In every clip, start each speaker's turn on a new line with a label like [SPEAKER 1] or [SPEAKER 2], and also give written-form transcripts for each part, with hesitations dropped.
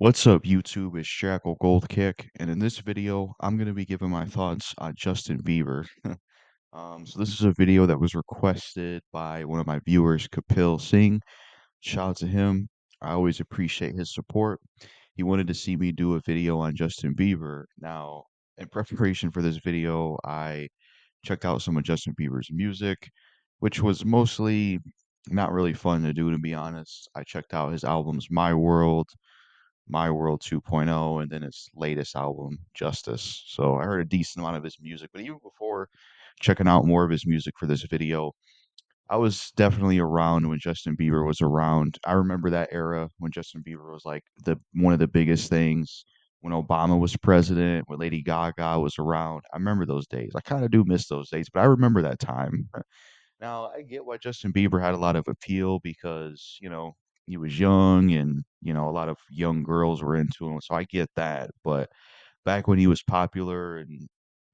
[SPEAKER 1] What's up, YouTube? It's JackalGoldKick, and in this video, I'm going to be giving my thoughts on Justin Bieber. So this is a video that was requested by one of my viewers, Kapil Singh. Shout out to him. I always appreciate his support. He wanted to see me do a video on Justin Bieber. Now, in preparation for this video, I checked out some of Justin Bieber's music, which was mostly not really fun to do, to be honest. I checked out his albums My World 2.0, and then his latest album, Justice. So I heard a decent amount of his music, but even before checking out more of his music for this video, I was definitely around when Justin Bieber was around. I remember that era when Justin Bieber was like the one of the biggest things. When Obama was president, when Lady Gaga was around. I remember those days. I kind of do miss those days, but I remember that time. Now, I get why Justin Bieber had a lot of appeal because, he was young and, a lot of young girls were into him. So I get that. But back when he was popular and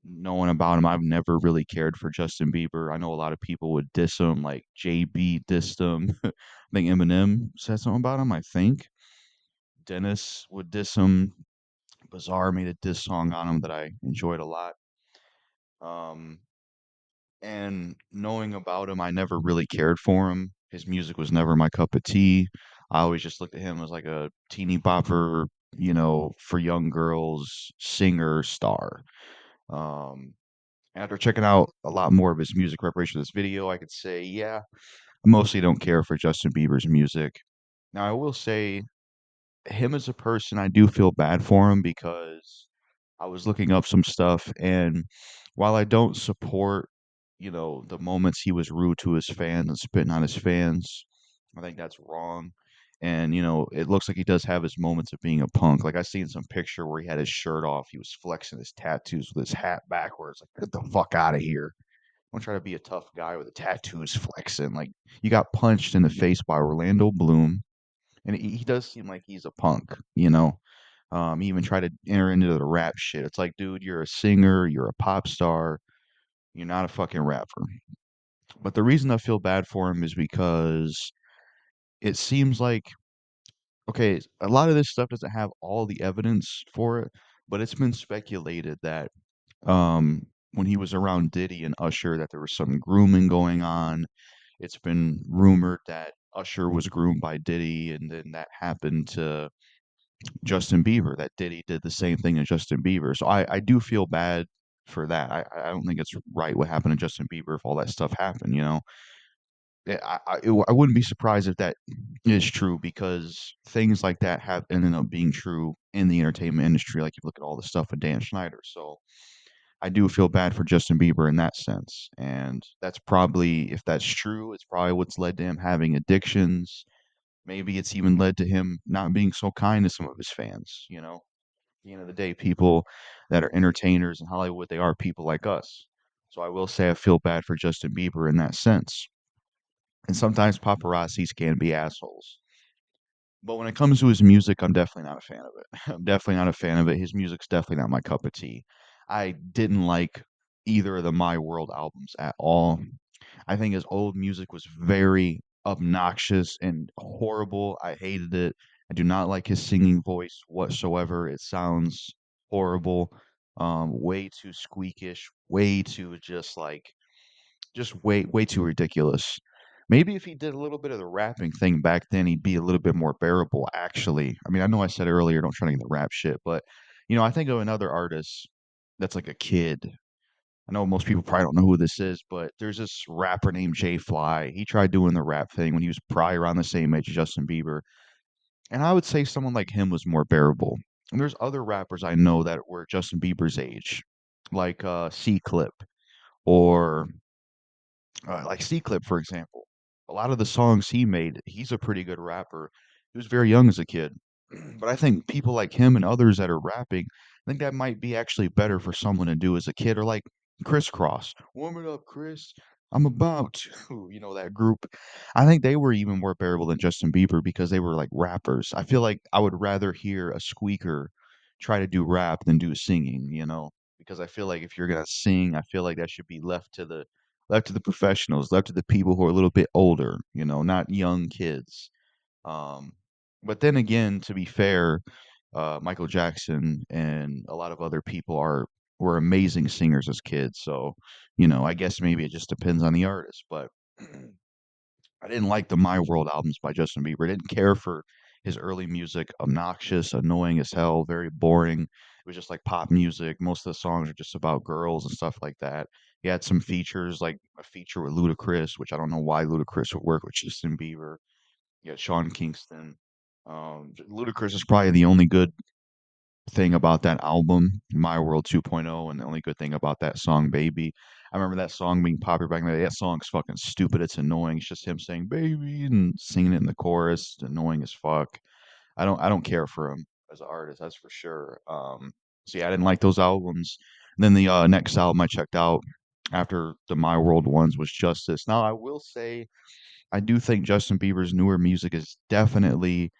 [SPEAKER 1] knowing about him, I've never really cared for Justin Bieber. I know a lot of people would diss him, like JB dissed him. I think Eminem said something about him, I think. Dennis would diss him. Bizarre made a diss song on him that I enjoyed a lot. Um, And knowing about him, I never really cared for him. His music was never my cup of tea. I always just looked at him as like a teeny bopper, for young girls, singer, star. Um, After checking out a lot more of his music preparation for this video, I could say, yeah, I mostly don't care for Justin Bieber's music. Now, I will say, him as a person, I do feel bad for him because I was looking up some stuff, and while I don't support, the moments he was rude to his fans and spitting on his fans, I think that's wrong. And it looks like he does have his moments of being a punk. Like I seen some picture where he had his shirt off, he was flexing his tattoos with his hat backwards. Like, get the fuck out of here! I'm trying to be a tough guy with the tattoos flexing. Like you got punched in the face by Orlando Bloom, and he does seem like he's a punk. He even tried to enter into the rap shit. It's like, dude, you're a singer, you're a pop star, you're not a fucking rapper. But the reason I feel bad for him is because it seems like, okay, a lot of this stuff doesn't have all the evidence for it, but it's been speculated that when he was around Diddy and Usher, that there was some grooming going on. It's been rumored that Usher was groomed by Diddy, and then that happened to Justin Bieber, that Diddy did the same thing to Justin Bieber. So I do feel bad for that. I don't think it's right what happened to Justin Bieber if all that stuff happened. I wouldn't be surprised if that is true because things like that have ended up being true in the entertainment industry. Like you look at all the stuff with Dan Schneider. So I do feel bad for Justin Bieber in that sense. And that's probably, if that's true, it's probably what's led to him having addictions. Maybe it's even led to him not being so kind to some of his fans. At the end of the day, people that are entertainers in Hollywood, they are people like us. So I will say I feel bad for Justin Bieber in that sense. And sometimes paparazzis can be assholes. But when it comes to his music, I'm definitely not a fan of it. I'm definitely not a fan of it. His music's definitely not my cup of tea. I didn't like either of the My World albums at all. I think his old music was very obnoxious and horrible. I hated it. I do not like his singing voice whatsoever. It sounds horrible. Way too squeakish, way too just way too ridiculous. Maybe if he did a little bit of the rapping thing back then, he'd be a little bit more bearable, actually. I mean, I know I said earlier, don't try to get the rap shit, but I think of another artist that's like a kid. I know most people probably don't know who this is, but there's this rapper named Jay Fly. He tried doing the rap thing when he was probably around the same age as Justin Bieber. And I would say someone like him was more bearable. And there's other rappers I know that were Justin Bieber's age, like C Clip or like C Clip, for example. A lot of the songs he made, he's a pretty good rapper. He was very young as a kid. But I think people like him and others that are rapping, I think that might be actually better for someone to do as a kid, or like Crisscross. Warm it up, Chris. I'm about to, that group. I think they were even more bearable than Justin Bieber because they were like rappers. I feel like I would rather hear a squeaker try to do rap than do singing. Because I feel like if you're gonna sing, I feel like that should be left to the professionals, left to the people who are a little bit older, not young kids. Um, but then again, to be fair, Michael Jackson and a lot of other people are were amazing singers as kids. So, I guess maybe it just depends on the artist. But I didn't like the My World albums by Justin Bieber. I didn't care for his early music. Obnoxious, annoying as hell, very boring. It was just like pop music. Most of the songs are just about girls and stuff like that. He had some features, like a feature with Ludacris, which I don't know why Ludacris would work with Justin Bieber. Yeah, Sean Kingston. Ludacris is probably the only good thing about that album, My World 2.0, and the only good thing about that song, Baby. I remember that song being popular back in the day. That song's fucking stupid. It's annoying. It's just him saying "baby" and singing it in the chorus. It's annoying as fuck. I don't care for him as an artist, that's for sure. So yeah, I didn't like those albums. And then the next album I checked out after the My World ones was Justice. Now I will say I do think Justin Bieber's newer music is definitely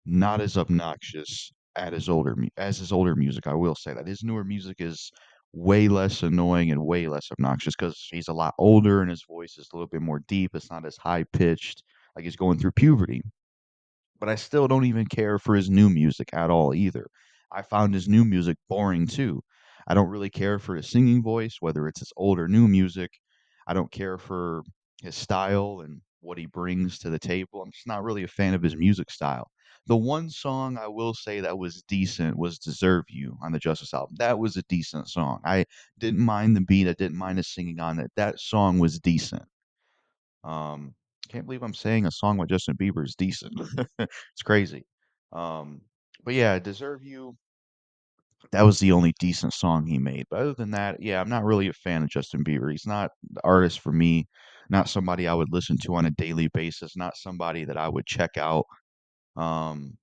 [SPEAKER 1] not as obnoxious as his older music. I will say that his newer music is way less annoying and way less obnoxious because he's a lot older and his voice is a little bit more deep. It's not as high pitched, like he's going through puberty. But I still don't even care for his new music at all either. I found his new music boring too. I don't really care for his singing voice, whether it's his old or new music. I don't care for his style and what he brings to the table. I'm just not really a fan of his music style. The one song I will say that was decent was Deserve You on the Justice album. That was a decent song. I didn't mind the beat. I didn't mind his singing on it. That song was decent. Um, can't believe I'm saying a song by Justin Bieber is decent. It's crazy. Um, but yeah, Deserve You, that was the only decent song he made. But other than that, yeah, I'm not really a fan of Justin Bieber. He's not the artist for me, not somebody I would listen to on a daily basis, not somebody that I would check out. Um,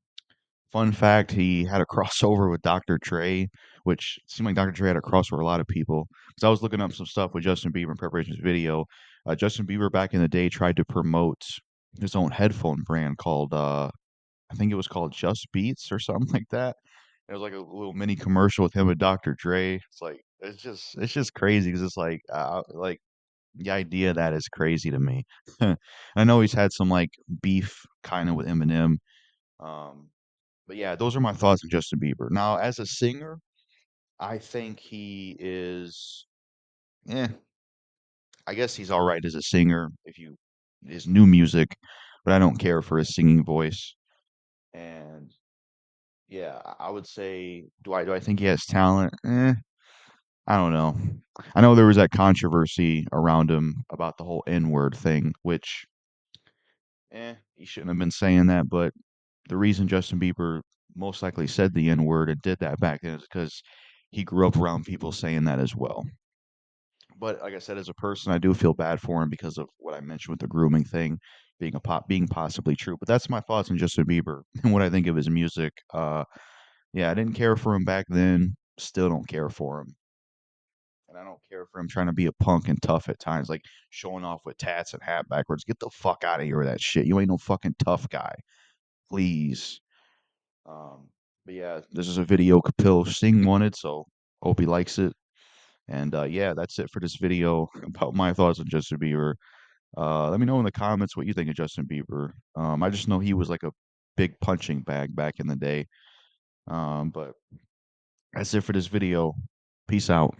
[SPEAKER 1] Fun fact, he had a crossover with Dr. Dre, which seemed like Dr. Dre had a crossover with a lot of people. Because I was looking up some stuff with Justin Bieber in preparation for this video. Justin Bieber back in the day tried to promote his own headphone brand called, I think it was called Just Beats or something like that. It was like a little mini commercial with him and Dr. Dre. It's like it's just crazy because it's like the idea of that is crazy to me. I know he's had some like beef kind of with Eminem. Um, but yeah, those are my thoughts on Justin Bieber. Now, as a singer, I think he is, eh, I guess he's all right as a singer if you his new music, but I don't care for his singing voice. And yeah, I would say, do I think he has talent? I don't know. I know there was that controversy around him about the whole N-word thing, which, he shouldn't have been saying that, but the reason Justin Bieber most likely said the N word and did that back then is because he grew up around people saying that as well. But like I said, as a person, I do feel bad for him because of what I mentioned with the grooming thing being possibly true. But that's my thoughts on Justin Bieber and what I think of his music. Yeah, I didn't care for him back then. Still don't care for him. And I don't care for him trying to be a punk and tough at times, like showing off with tats and hat backwards. Get the fuck out of here with that shit. You ain't no fucking tough guy. Please. Um, but yeah, this is a video Kapil Singh wanted, so hope he likes it. And yeah, that's it for this video about my thoughts on Justin Bieber. Let me know in the comments what you think of Justin Bieber. I just know he was like a big punching bag back in the day. But that's it for this video. Peace out.